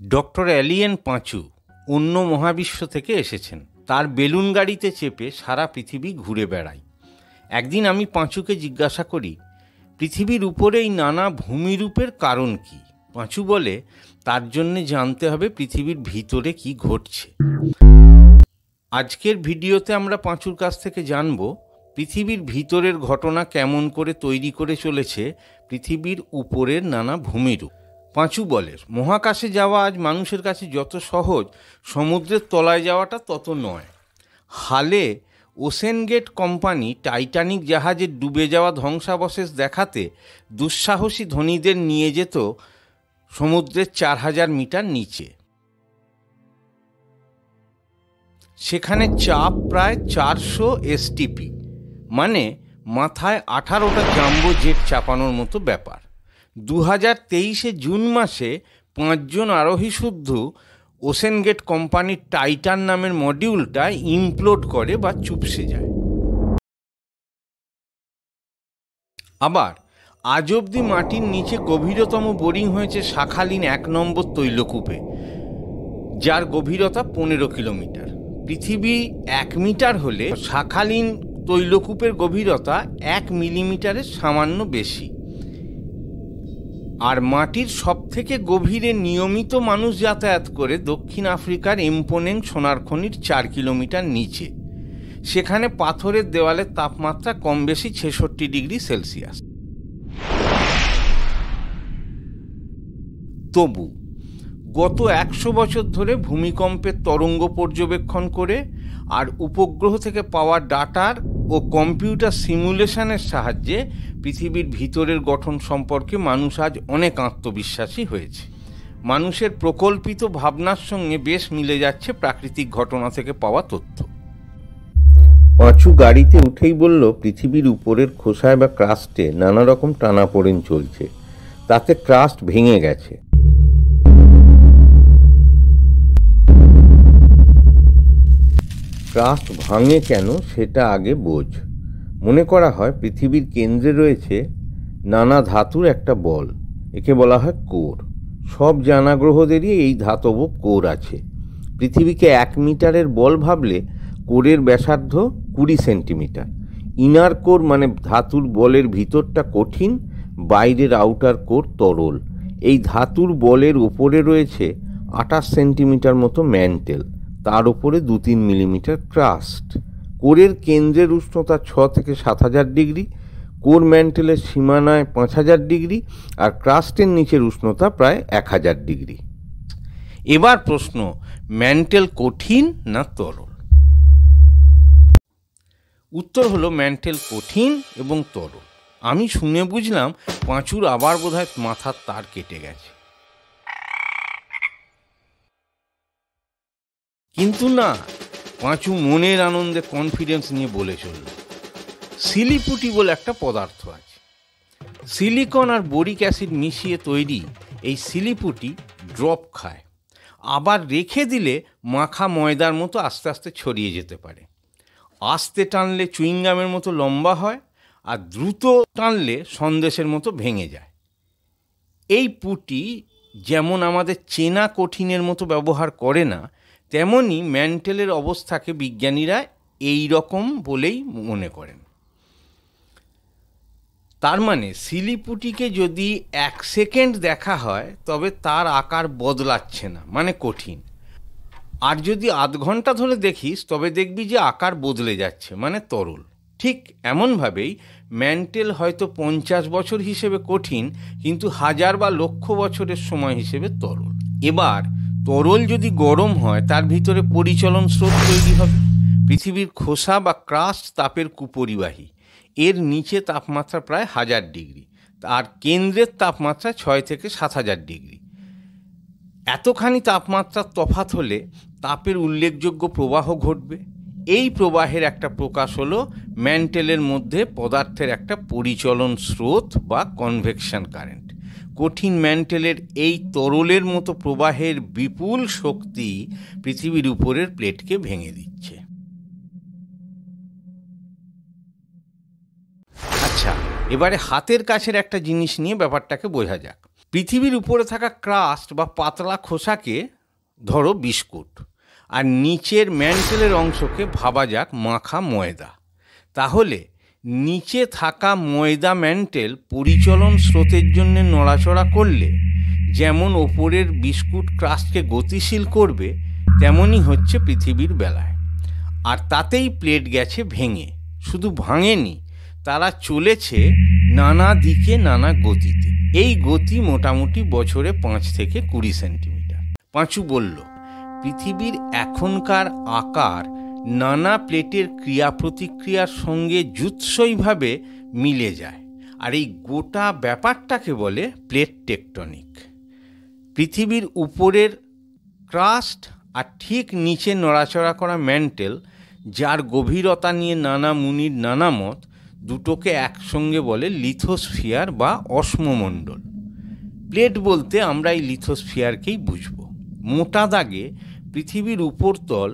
Doctor alien পাঁচু অন্য মহাবিশ্ব থেকে এসেছেন। তার বেলুন গাড়িতে চেপে সারা পৃথিবী ঘুরে বেড়ায়। একদিন আমি পাঁচুকে জিজ্ঞাসা করি, পৃথিবীর উপরে এই নানা ভূমিরূপের কারণ কি? পাঁচু বলে, তার জন্যে জানতে হবে পৃথিবীর ভিতরে কি ঘটছে। আজকের ভিডিওতে আমরা পাঁচুর কাছ থেকে জানব পৃথিবীর ভিতরের ঘটনা কেমন করে তৈরি করে চলেছে পৃথিবীর উপরের নানা ভূমিরূপ। পাঁচু বলে, মহাকাশে যাওয়া আজ মানুষের কাছে যত সহজ, সমুদ্রের তলায় যাওয়াটা তত নয়। হালে ওশেন গেট কোম্পানি টাইটানিক জাহাজের ডুবে যাওয়া ধ্বংসাবশেষ দেখাতে দুঃসাহসী ধনীদের নিয়ে যেত সমুদ্রের 4000 মিটার নিচে। সেখানে চাপ প্রায় 400 STP, মানে মাথায় 18টা জাম্বো জেট চাপানোর মতো ব্যাপার। 2023 জুন মাসে 5 জন আরোহী শুদ্ধ ওশেন গেট কোম্পানির টাইটান নামের মডিউলটা ইমপ্লোড করে বা চুপসে যায়। আবার আজ অবধি মাটির নিচে গভীরতম বোরিং হয়েছে শাখালিন 1 নম্বর তৈলকূপে, যার গভীরতা 15 কিলোমিটার। পৃথিবী 1 মিটার হলে শাখালিন তৈলকূপের গভীরতা 1 মিলিমিটারের সামান্য বেশি। আর মাটির সবথেকে গভীরে নিয়মিত মানুষ যাতায়াত করে দক্ষিণ আফ্রিকার এমপোনেং সোনার খনির 4 কিলোমিটার নিচে। সেখানে পাথরের দেওয়ালের তাপমাত্রা কম বেশি 66 ডিগ্রি সেলসিয়াস। তবু গত 100 বছর ধরে ভূমিকম্পের তরঙ্গ পর্যবেক্ষণ করে আর উপগ্রহ থেকে পাওয়া ডাটার ও কম্পিউটার সিমুলেশনের সাহায্যে পৃথিবীর ভিতরের গঠন সম্পর্কে মানুষ আজ অনেক আত্মবিশ্বাসী হয়েছে। মানুষের প্রকল্পিত ভাবনার সঙ্গে বেশ মিলে যাচ্ছে প্রাকৃতিক ঘটনা থেকে পাওয়া তথ্য। পাঁচু গাড়িতে উঠেই বলল, পৃথিবীর উপরের খোসায় বা ক্রাস্টে নানা রকম টানাপোড়েন চলছে, তাতে ক্রাস্ট ভেঙে গেছে। ক্রাস্ট ভাঙে কেন সেটা আগে বোঝ। মনে করা হয় পৃথিবীর কেন্দ্রে রয়েছে নানা ধাতুর একটা বল, একে বলা হয় কোর। সব জানা গ্রহদেরই এই ধাতব কোর আছে। পৃথিবীকে 1 মিটারের বল ভাবলে কোরের ব্যাসার্ধ 20 সেন্টিমিটার। ইনার কোর মানে ধাতুর বলের ভিতরটা কঠিন, বাইরের আউটার কোর তরল। এই ধাতুর বলের উপরে রয়েছে 28 সেন্টিমিটার মতো ম্যান্টেল, তার উপরে 2-3 মিলিমিটার ক্রাস্ট। কোরের কেন্দ্রের উষ্ণতা 6 থেকে 7000 ডিগ্রি, কোর ম্যান্টেলের সীমানায় 5000 ডিগ্রি, আর ক্রাস্টের নিচের উষ্ণতা প্রায় 1000 ডিগ্রি। এবার প্রশ্ন, ম্যান্টেল কঠিন না তরল? উত্তর হলো ম্যান্টেল কঠিন এবং তরল। আমি শুনে বুঝলাম পাঁচুর আবার বোধহয় মাথার তার কেটে গেছে। কিন্তু না, পাঁচু মনের আনন্দে কনফিডেন্স নিয়ে বলে চলল, সিলিপুটি বলে একটা পদার্থ আছে। সিলিকন আর বোরিক অ্যাসিড মিশিয়ে তৈরি এই সিলিপুটি ড্রপ খায়, আবার রেখে দিলে মাখা ময়দার মতো আস্তে আস্তে ছড়িয়ে যেতে পারে। আস্তে টানলে চুইংগামের মতো লম্বা হয়, আর দ্রুত টানলে সন্দেশের মতো ভেঙে যায়। এই পুটি যেমন আমাদের চেনা কঠিনের মতো ব্যবহার করে না, তেমনি ম্যান্টেলের অবস্থাকে বিজ্ঞানীরা এই রকম বলেই মনে করেন। তার মানে সিলিপুটিকে যদি 1 সেকেন্ড দেখা হয় তবে তার আকার বদলাচ্ছে না, মানে কঠিন। আর যদি আধ ঘন্টা ধরে দেখিস তবে দেখবি যে আকার বদলে যাচ্ছে, মানে তরল। ঠিক এমনভাবেই ম্যান্টেল হয়তো 50 বছর হিসেবে কঠিন, কিন্তু 1000 বা লক্ষ বছরের সময় হিসেবে তরল। এবার তরল যদি গরম হয় তার ভিতরে পরিচলন স্রোত তৈরি হবে। পৃথিবীর খোসা বা ক্রাস্ট তাপের কুপরিবাহী। এর নিচে তাপমাত্রা প্রায় 1000 ডিগ্রি, আর কেন্দ্রের তাপমাত্রা 6 থেকে 7000 ডিগ্রি। এতখানি তাপমাত্রার তফাৎ হলে তাপের উল্লেখযোগ্য প্রবাহ ঘটবে। এই প্রবাহের একটা প্রকাশ হলো ম্যান্টেলের মধ্যে পদার্থের একটা পরিচলন স্রোত বা কনভেকশন কারেন্ট। কঠিন ম্যান্টেলের এই তরলের মতো প্রবাহের বিপুল শক্তি পৃথিবীর উপরের প্লেটকে ভেঙে দিচ্ছে। আচ্ছা, এবারে হাতের কাছের একটা জিনিস নিয়ে ব্যাপারটাকে বোঝা যাক। পৃথিবীর উপরে থাকা ক্রাস্ট বা পাতলা খোসাকে ধরো বিস্কুট, আর নিচের ম্যান্টেলের অংশকে ভাবা যাক মাখা ময়দা। তাহলে নিচে থাকা ময়দা ম্যান্টেল পরিচলন স্রোতের জন্য নড়াচড়া করলে যেমন ওপরের বিস্কুট ক্রাস্টকে গতিশীল করবে, তেমনই হচ্ছে পৃথিবীর বেলায়। আর তাতেই প্লেট গেছে ভেঙে। শুধু ভাঙেনি, তারা চলেছে নানা দিকে নানা গতিতে। এই গতি মোটামুটি বছরে 5 থেকে 20 সেন্টিমিটার। পাঁচু বলল, পৃথিবীর এখনকার আকার নানা প্লেটের ক্রিয়া প্রতিক্রিয়ার সঙ্গে জুৎসইভাবে মিলে যায়, আর এই গোটা ব্যাপারটাকে বলে প্লেট টেকটনিক। পৃথিবীর উপরের ক্রাস্ট আর ঠিক নিচে নড়াচড়া করা ম্যান্টেল, যার গভীরতা নিয়ে নানা মুনির নানা মত, দুটোকে একসঙ্গে বলে লিথোস্ফিয়ার বা অশ্মমণ্ডল। প্লেট বলতে আমরা এই লিথোস্ফিয়ারকেই বুঝব। মোটা দাগে পৃথিবীর উপরতল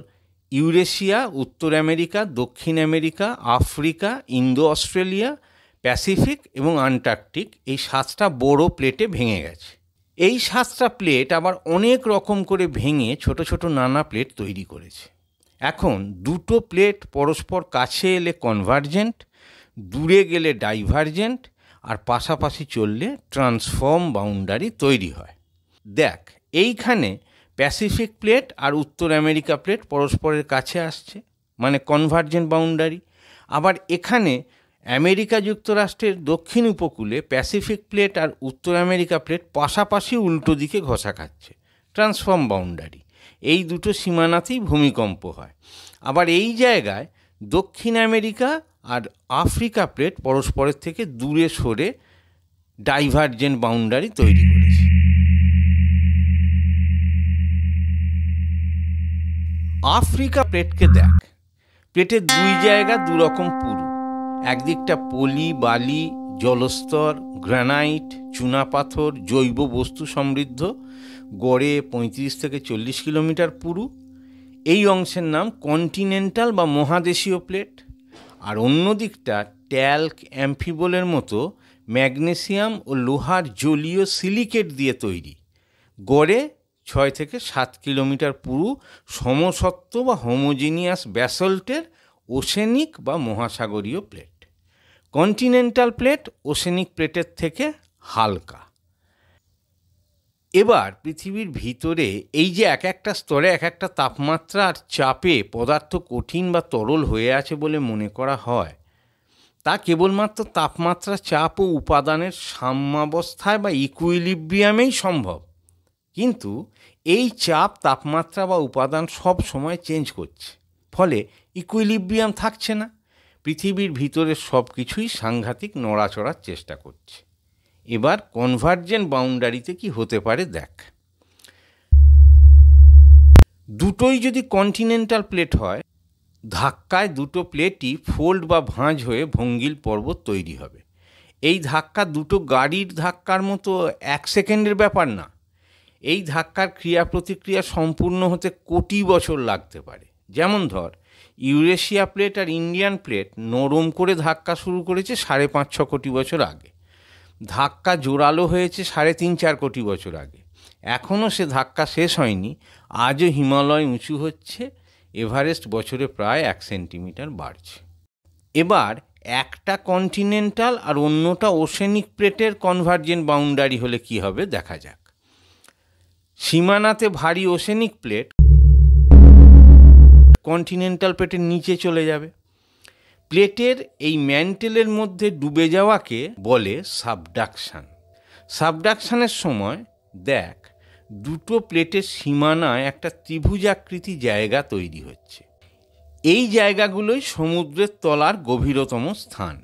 ইউরেশিয়া, উত্তর আমেরিকা, দক্ষিণ America, Africa, Indo Australia, Pacific এবং আন্টার্কটিক, এই 7টা বড় প্লেটে ভেঙে গেছে। এই 7টা প্লেট আবার অনেক রকম করে ভেঙে ছোট ছোট নানা প্লেট তৈরি করেছে। এখন দুটো প্লেট পরস্পর কাছে এলে কনভার্জেন্ট, দূরে গেলে ডাইভার্জেন্ট, আর পাশাপাশি চললে ট্রান্সফর্ম বাউন্ডারি তৈরি হয়। দেখ, এইখানে প্যাসিফিক প্লেট আর উত্তর আমেরিকা প্লেট পরস্পরের কাছে আসছে, মানে কনভার্জেন্ট বাউন্ডারি। আবার এখানে আমেরিকা যুক্তরাষ্ট্রের দক্ষিণ উপকূলে প্যাসিফিক প্লেট আর উত্তর আমেরিকা প্লেট পাশাপাশি উল্টো দিকে ঘষা খাচ্ছে, ট্রান্সফর্ম বাউন্ডারি। এই দুটো সীমানাতেই ভূমিকম্প হয়। আবার এই জায়গায় দক্ষিণ আমেরিকা আর আফ্রিকা প্লেট পরস্পরের থেকে দূরে সরে ডাইভার্জেন্ট বাউন্ডারি তৈরি করেছে। আফ্রিকা প্লেটকে দেখ, প্লেটের দুই জায়গা দুরকম পুরু। একদিকটা পলি, বালি, জলস্তর, গ্রানাইট, চুনাপাথর, জৈব বস্তু সমৃদ্ধ, গড়ে 35 থেকে 40 কিলোমিটার পুরু। এই অংশের নাম কন্টিনেন্টাল বা মহাদেশীয় প্লেট। আর অন্য দিকটা ট্যাল্ক, অ্যাম্ফিবোলের মতো ম্যাগনেসিয়াম ও লোহার জলীয় সিলিকেট দিয়ে তৈরি, গড়ে 6 থেকে 7 কিলোমিটার পুরু সমসত্ব বা হোমোজিনিয়াস ব্যাসল্টের ওশেনিক বা মহাসাগরীয় প্লেট। কন্টিনেন্টাল প্লেট ওশেনিক প্লেটের থেকে হালকা। এবার পৃথিবীর ভিতরে এই যে এক একটা স্তরে এক একটা তাপমাত্রা আর চাপে পদার্থ কঠিন বা তরল হয়ে আছে বলে মনে করা হয়, তা কেবলমাত্র তাপমাত্রা, চাপ ও উপাদানের সাম্যাবস্থায় বা ইকুইলিব্রিয়ামেই সম্ভব। কিন্তু এই চাপ, তাপমাত্রা বা উপাদান সব সময় চেঞ্জ করছে, ফলে ইকুইলিব্রিয়াম থাকছে না। পৃথিবীর ভিতরে সব কিছুই সাংঘাতিক নড়াচড়ার চেষ্টা করছে। এবার কনভার্জেন্ট বাউন্ডারিতে কি হতে পারে দেখ। দুটোই যদি কন্টিনেন্টাল প্লেট হয়, ধাক্কায় দুটো প্লেটই ফোল্ড বা ভাঁজ হয়ে ভঙ্গিল পর্বত তৈরি হবে। এই ধাক্কা দুটো গাড়ির ধাক্কার মতো 1 সেকেন্ডের ব্যাপার না। এই ধাক্কার ক্রিয়া প্রতিক্রিয়া সম্পূর্ণ হতে কোটি বছর লাগতে পারে। যেমন ধর, ইউরেশিয়া প্লেট আর ইন্ডিয়ান প্লেট নরম করে ধাক্কা শুরু করেছে 5.5-6 কোটি বছর আগে। ধাক্কা জোরালো হয়েছে 3.5-4 কোটি বছর আগে। এখনও সে ধাক্কা শেষ হয়নি। আজও হিমালয় উঁচু হচ্ছে, এভারেস্ট বছরে প্রায় 1 সেন্টিমিটার বাড়ছে। এবার একটা কন্টিনেন্টাল আর অন্যটা ওশেনিক প্লেটের কনভার্জেন্ট বাউন্ডারি হলে কি হবে দেখা যাক। সীমানাতে ভারী ওশেনিক প্লেট কন্টিনেন্টাল প্লেটের নিচে চলে যাবে। প্লেটের এই ম্যান্টেলের মধ্যে ডুবে যাওয়াকে বলে সাবডাকশান। সাবডাকশানের সময় দেখ, দুটো প্লেটের সীমানায় একটা ত্রিভুজাকৃতি জায়গা তৈরি হচ্ছে। এই জায়গাগুলোই সমুদ্রের তলার গভীরতম স্থান।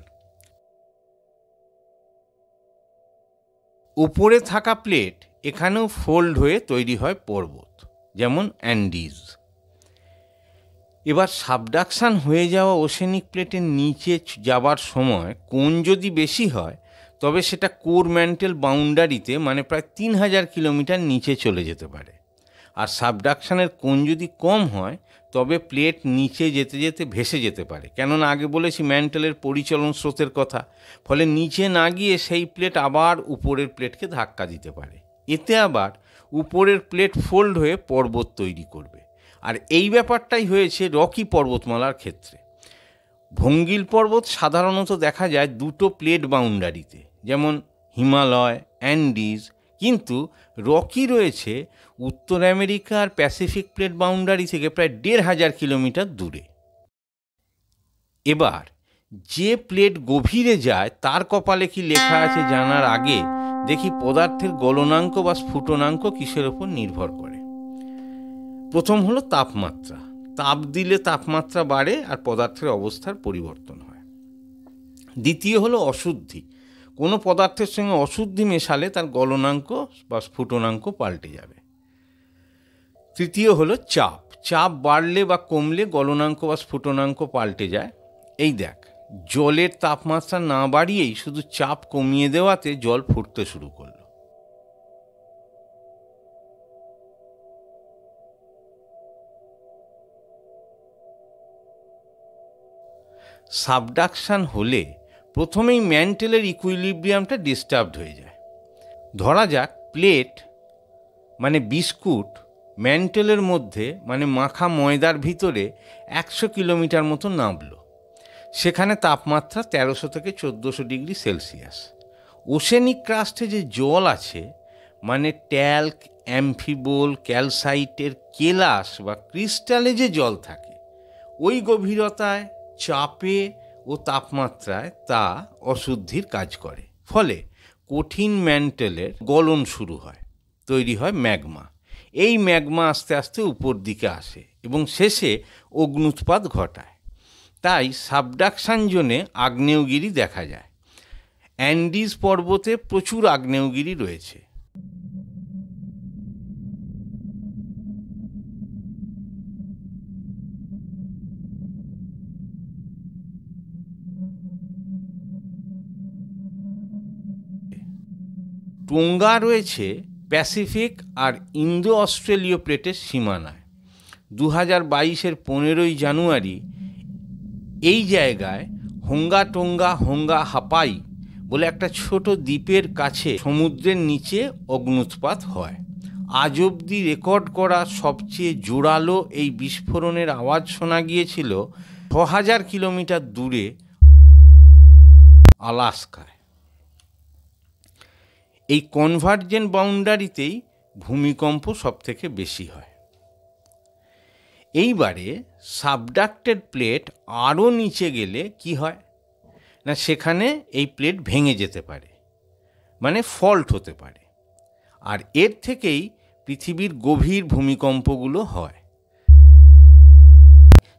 উপরে থাকা প্লেট এখানেও ফোল্ড হয়ে তৈরি হয় পর্বত, যেমন অ্যান্ডিজ। এবার সাবডাকশান হয়ে যাওয়া ওশেনিক প্লেটের নিচে যাবার সময় কোণ যদি বেশি হয়, তবে সেটা কোর ম্যান্টেল বাউন্ডারিতে, মানে প্রায় 3000 কিলোমিটার নিচে চলে যেতে পারে। আর সাবডাকশানের কোণ যদি কম হয় তবে প্লেট নিচে যেতে যেতে ভেসে যেতে পারে, কেননা আগে বলেছি ম্যান্টেলের পরিচলন স্রোতের কথা। ফলে নিচে না গিয়ে সেই প্লেট আবার উপরের প্লেটকে ধাক্কা দিতে পারে। এতে আবার উপরের প্লেট ফোল্ড হয়ে পর্বত তৈরি করবে। আর এই ব্যাপারটাই হয়েছে রকি পর্বতমালার ক্ষেত্রে। ভঙ্গিল পর্বত সাধারণত দেখা যায় দুটো প্লেট বাউন্ডারিতে, যেমন হিমালয়, অ্যান্ডিজ, কিন্তু রকি রয়েছে উত্তর আমেরিকা আর প্যাসিফিক প্লেট বাউন্ডারি থেকে প্রায় ১,৫০০ কিলোমিটার দূরে। এবার যে প্লেট গভীরে যায় তার কপালে কি লেখা আছে জানার আগে দেখি পদার্থের গলনাঙ্ক বা স্ফুটনাঙ্ক কিসের ওপর নির্ভর করে। প্রথম হলো তাপমাত্রা। তাপ দিলে তাপমাত্রা বাড়ে আর পদার্থের অবস্থার পরিবর্তন হয়। দ্বিতীয় হলো অশুদ্ধি। কোনো পদার্থের সঙ্গে অশুদ্ধি মেশালে তার গলনাঙ্ক বা স্ফুটনাঙ্ক পাল্টে যাবে। তৃতীয় হলো চাপ। চাপ বাড়লে বা কমলে গলনাঙ্ক বা স্ফুটনাঙ্ক পাল্টে যায়। এই দেখ, জলের তাপমাত্রা না বাড়িয়েই শুধু চাপ কমিয়ে দেওয়াতে জল ফুটতে শুরু করলো। সাবডাকশান হলে প্রথমেই ম্যান্টেলের ইকুইলিব্রিয়ামটা ডিস্টার্বড হয়ে যায়। ধরা যাক প্লেট মানে বিস্কুট ম্যান্টেলের মধ্যে মানে মাখা ময়দার ভিতরে ১০০ কিলোমিটার মতো নামলো। সেখানে তাপমাত্রা ১৩০০ থেকে ১৪০০ ডিগ্রি সেলসিয়াস। ওশেনিক ক্রাস্টে যে জল আছে মানে ট্যাল্ক, অ্যামফিবোল, ক্যালসাইটের কেলাস বা ক্রিস্টালে যে জল থাকে, ওই গভীরতায়, চাপে ও তাপমাত্রায় তা অশুদ্ধির কাজ করে। ফলে কঠিন ম্যান্টেলের গলন শুরু হয়, তৈরি হয় ম্যাগমা। এই ম্যাগমা আস্তে আস্তে উপর দিকে আসে এবং শেষে অগ্ন্যুৎপাত ঘটায়। তাই সাবডাকশান জোনে আগ্নেয়গিরি দেখা যায়। অ্যান্ডিজ পর্বতে প্রচুর আগ্নেয়গিরি রয়েছে। টোঙ্গা রয়েছে প্যাসিফিক আর ইন্দো অস্ট্রেলীয় প্লেটের সীমানায়। 2022-এর 15ই জানুয়ারি এই জায়গায় হোঙ্গা হাপাই বলে একটা ছোট দ্বীপের কাছে সমুদ্রের নিচে অগ্ন্যুৎপাত হয়। আজ অবধি রেকর্ড করা সবচেয়ে জোরালো এই বিস্ফোরণের আওয়াজ শোনা গিয়েছিল ৬,০০০ কিলোমিটার দূরে আলাস্কায়। এই কনভার্জেন্ট বাউন্ডারিতেই ভূমিকম্প সবথেকে বেশি হয়। এইবারে সাবডাক্টেড প্লেট আরও নিচে গেলে কি হয় না, সেখানে এই প্লেট ভেঙে যেতে পারে, মানে ফল্ট হতে পারে। আর এর থেকেই পৃথিবীর গভীর ভূমিকম্পগুলো হয়।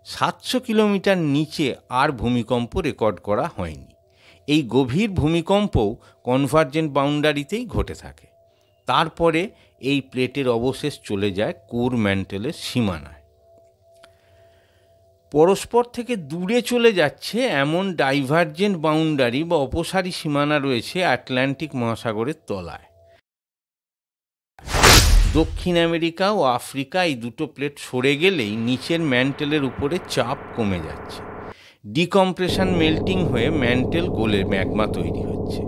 ৭০০ কিলোমিটার নিচে আর ভূমিকম্প রেকর্ড করা হয়নি। এই গভীর ভূমিকম্পও কনভার্জেন্ট বাউন্ডারিতেই ঘটে থাকে। তারপরে এই প্লেটের অবশেষ চলে যায় কোর ম্যান্টেলের সীমানায়। পরস্পর থেকে দূরে চলে যাচ্ছে এমন ডাইভার্জেন্ট বাউন্ডারি বা অপসারী সীমানা রয়েছে আটলান্টিক মহাসাগরের তলায়। দক্ষিণ আমেরিকা ও আফ্রিকা এই দুটো প্লেট সরে গেলেই নিচের ম্যান্টেলের উপরে চাপ কমে যাচ্ছে। ডিকম্প্রেশন মেল্টিং হয়ে ম্যান্টেল গলে ম্যাগমা তৈরি হচ্ছে।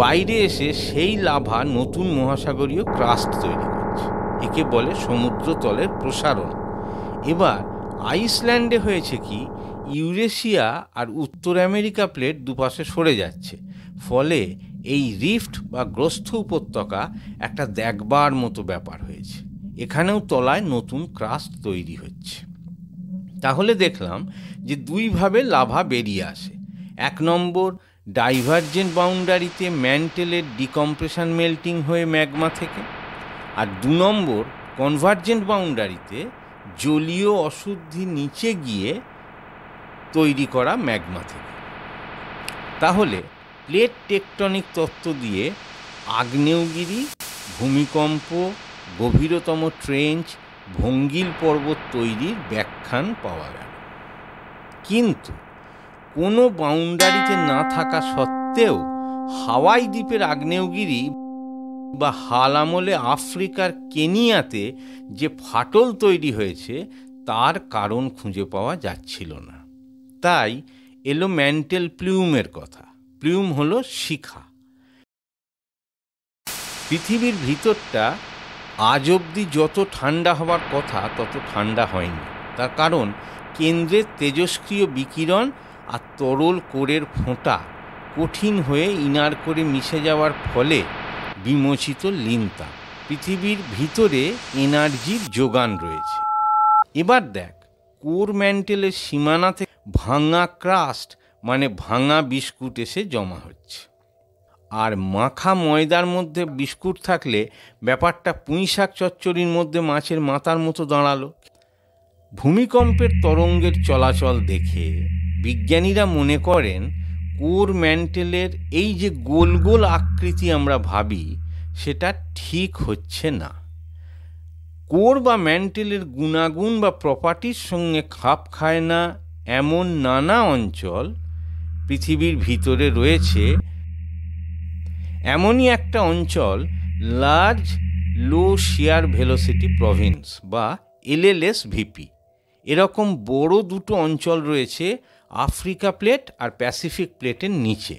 বাইরে এসে সেই লাভা নতুন মহাসাগরীয় ক্রাস্ট তৈরি করছে। একে বলে সমুদ্রতলের প্রসারণ। এবার আইসল্যান্ডে হয়েছে কি, ইউরেশিয়া আর উত্তর আমেরিকা প্লেট দুপাশে সরে যাচ্ছে। ফলে এই রিফট বা গ্রস্থ উপত্যকা একটা দেখবার মতো ব্যাপার হয়েছে। এখানেও তলায় নতুন ক্রাস্ট তৈরি হচ্ছে। তাহলে দেখলাম যে দুইভাবে লাভা বেরিয়ে আসে। ১ নম্বর, ডাইভার্জেন্ট বাউন্ডারিতে ম্যান্টেলের ডিকম্প্রেশন মেল্টিং হয়ে ম্যাগমা থেকে, আর ২ নম্বর কনভার্জেন্ট বাউন্ডারিতে জলীয় অশুদ্ধি নিচে গিয়ে তৈরি করা ম্যাগমা থেকে। তাহলে প্লেট টেকটনিক তত্ত্ব দিয়ে আগ্নেয়গিরি, ভূমিকম্প, গভীরতম ট্রেঞ্চ, ভঙ্গিল পর্বত তৈরির ব্যাখ্যান পাওয়া গেল। কিন্তু কোনো বাউন্ডারিতে না থাকা সত্ত্বেও হাওয়াই দ্বীপের আগ্নেয়গিরি বা হাল আমলে আফ্রিকার কেনিয়াতে যে ফাটল তৈরি হয়েছে তার কারণ খুঁজে পাওয়া যাচ্ছিল না। তাই এলো ম্যান্টেল প্লিউমের কথা। প্লিউম হলো শিখা। পৃথিবীর ভিতরটা আজ অবধি যত ঠান্ডা হওয়ার কথা তত ঠান্ডা হয়নি। তার কারণ কেন্দ্রের তেজস্ক্রিয় বিকিরণ আর তরল কোরের ফোঁটা কঠিন হয়ে ইনার করে মিশে যাওয়ার ফলে বিমোচিত লিনতাপ। পৃথিবীর ভিতরে এনার্জির যোগান রয়েছে। এবার দেখ, কোর ম্যান্টেলের সীমানা থেকে ভাঙা ক্রাস্ট মানে ভাঙা বিস্কুট এসে জমা হচ্ছে। আর মাখা ময়দার মধ্যে বিস্কুট থাকলে ব্যাপারটা পুঁইশাক চচ্চড়ির মধ্যে মাছের মাথার মতো দাঁড়ালো। ভূমিকম্পের তরঙ্গের চলাচল দেখে বিজ্ঞানীরা মনে করেন কোর ম্যান্টেলের এই যে গোল গোল আকৃতি আমরা ভাবি সেটা ঠিক হচ্ছে না। কোর বা ম্যান্টেলের গুণাগুণ বা প্রপার্টির সঙ্গে খাপ খায় না এমন নানা অঞ্চল পৃথিবীর ভিতরে রয়েছে। এমনই একটা অঞ্চল লার্জ লো শিয়ার ভেলোসিটি প্রভিন্স বা LLSVP। এরকম বড় দুটো অঞ্চল রয়েছে আফ্রিকা প্লেট আর প্যাসিফিক প্লেটের নিচে।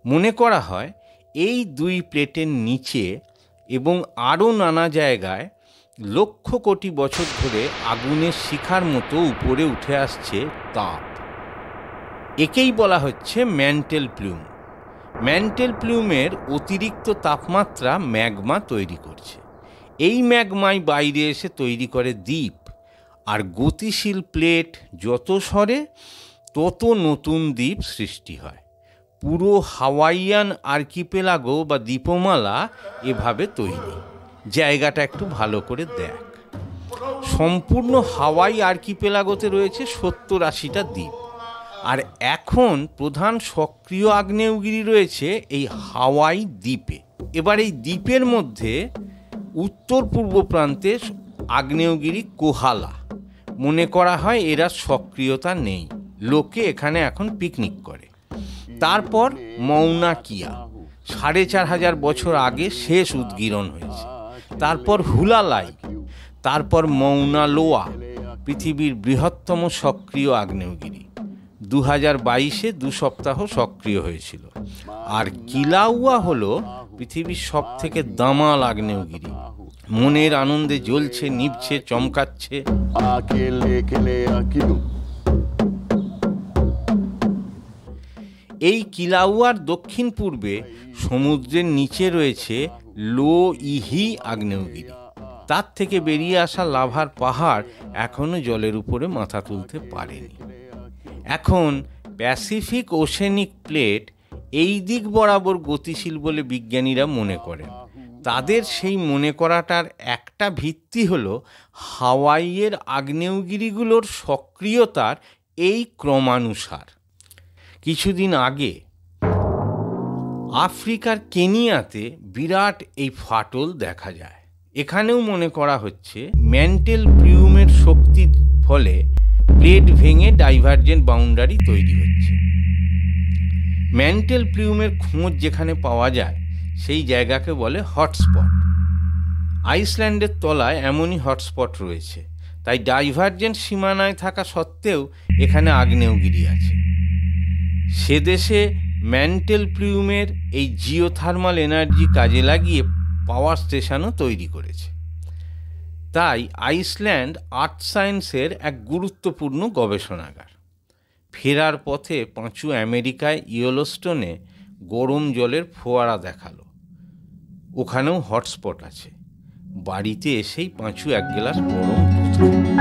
মনে করা হয় এই দুই প্লেটের নিচে এবং আরও নানা জায়গায় লক্ষ কোটি বছর ধরে আগুনের শিখার মতো উপরে উঠে আসছে তাপ। একেই বলা হচ্ছে ম্যান্টেল প্লিউম। ম্যান্টেল প্লিউমের অতিরিক্ত তাপমাত্রা ম্যাগমা তৈরি করছে। এই ম্যাগমাই বাইরে এসে তৈরি করে দ্বীপ। আর গতিশীল প্লেট যত সরে তত নতুন দ্বীপ সৃষ্টি হয়। পুরো হাওয়াইয়ান আর্কিপেলাগো বা দ্বীপমালা এভাবে তৈরি। জায়গাটা একটু ভালো করে দেখ। সম্পূর্ণ হাওয়াই আর্কিপেলাগোতে রয়েছে 70-80টা দ্বীপ। আর এখন প্রধান সক্রিয় আগ্নেয়গিরি রয়েছে এই হাওয়াই দ্বীপে। এবার এই দ্বীপের মধ্যে উত্তর পূর্ব প্রান্তে আগ্নেয়গিরি কোহালা। মনে করা হয় এরা সক্রিয়তা নেই, লোকে এখানে এখন পিকনিক করে। তারপর মৌনা কিয়া, 4500 বছর আগে শেষ উদ্গীরণ হয়েছে। তারপর হুলালাই, তারপর মৌনা লোয়া, পৃথিবীর বৃহত্তম সক্রিয় আগ্নেয়গিরি। 2022-এ 2 সপ্তাহ সক্রিয় হয়েছিল। আর কিলাউয়া হলো পৃথিবীর সব থেকে দামাল আগ্নেয়গিরি। মনের আনন্দে জ্বলছে, নিভছে, চমকাচ্ছে। এই কিলাউয়ার দক্ষিণ পূর্বে সমুদ্রের নিচে রয়েছে লো ইহি আগ্নেয়গিরি। তার থেকে বেরিয়ে আসা লাভার পাহাড় এখনো জলের উপরে মাথা তুলতে পারেনি। এখন প্যাসিফিক ওশেনিক প্লেট এই দিক বরাবর গতিশীল বলে বিজ্ঞানীরা মনে করেন। তাদের সেই মনে করাটার একটা ভিত্তি হলো হাওয়াইয়ের আগ্নেয়গিরিগুলোর সক্রিয়তার এই ক্রমানুসার। কিছুদিন আগে আফ্রিকার কেনিয়াতে বিরাট এই ফাটল দেখা যায়। এখানেও মনে করা হচ্ছে ম্যান্টেল প্লিউমের শক্তির ফলে প্লেট ভেঙে ডাইভারজেন্ট বাউন্ডারি তৈরি হচ্ছে। ম্যান্টেল প্লিউমের খোঁজ যেখানে পাওয়া যায় সেই জায়গাকে বলে হটস্পট। আইসল্যান্ডের তলায় এমনই হটস্পট রয়েছে। তাই ডাইভারজেন্ট সীমানায় থাকা সত্ত্বেও এখানে আগ্নেয়গিরি আছে। সে দেশে ম্যান্টেল প্লিউমের এই জিওথার্মাল এনার্জি কাজে লাগিয়ে পাওয়ার স্টেশনও তৈরি করেছে। তাই আইসল্যান্ড আর্থ সায়েন্সের এক গুরুত্বপূর্ণ গবেষণাগার। ফেরার পথে পাঁচু আমেরিকায় ইয়েলোস্টোনে গরম জলের ফোয়ারা দেখালো। ওখানেও হটস্পট আছে। বাড়িতে এসেই পাঁচু 1 গ্লাস গরম দুধ।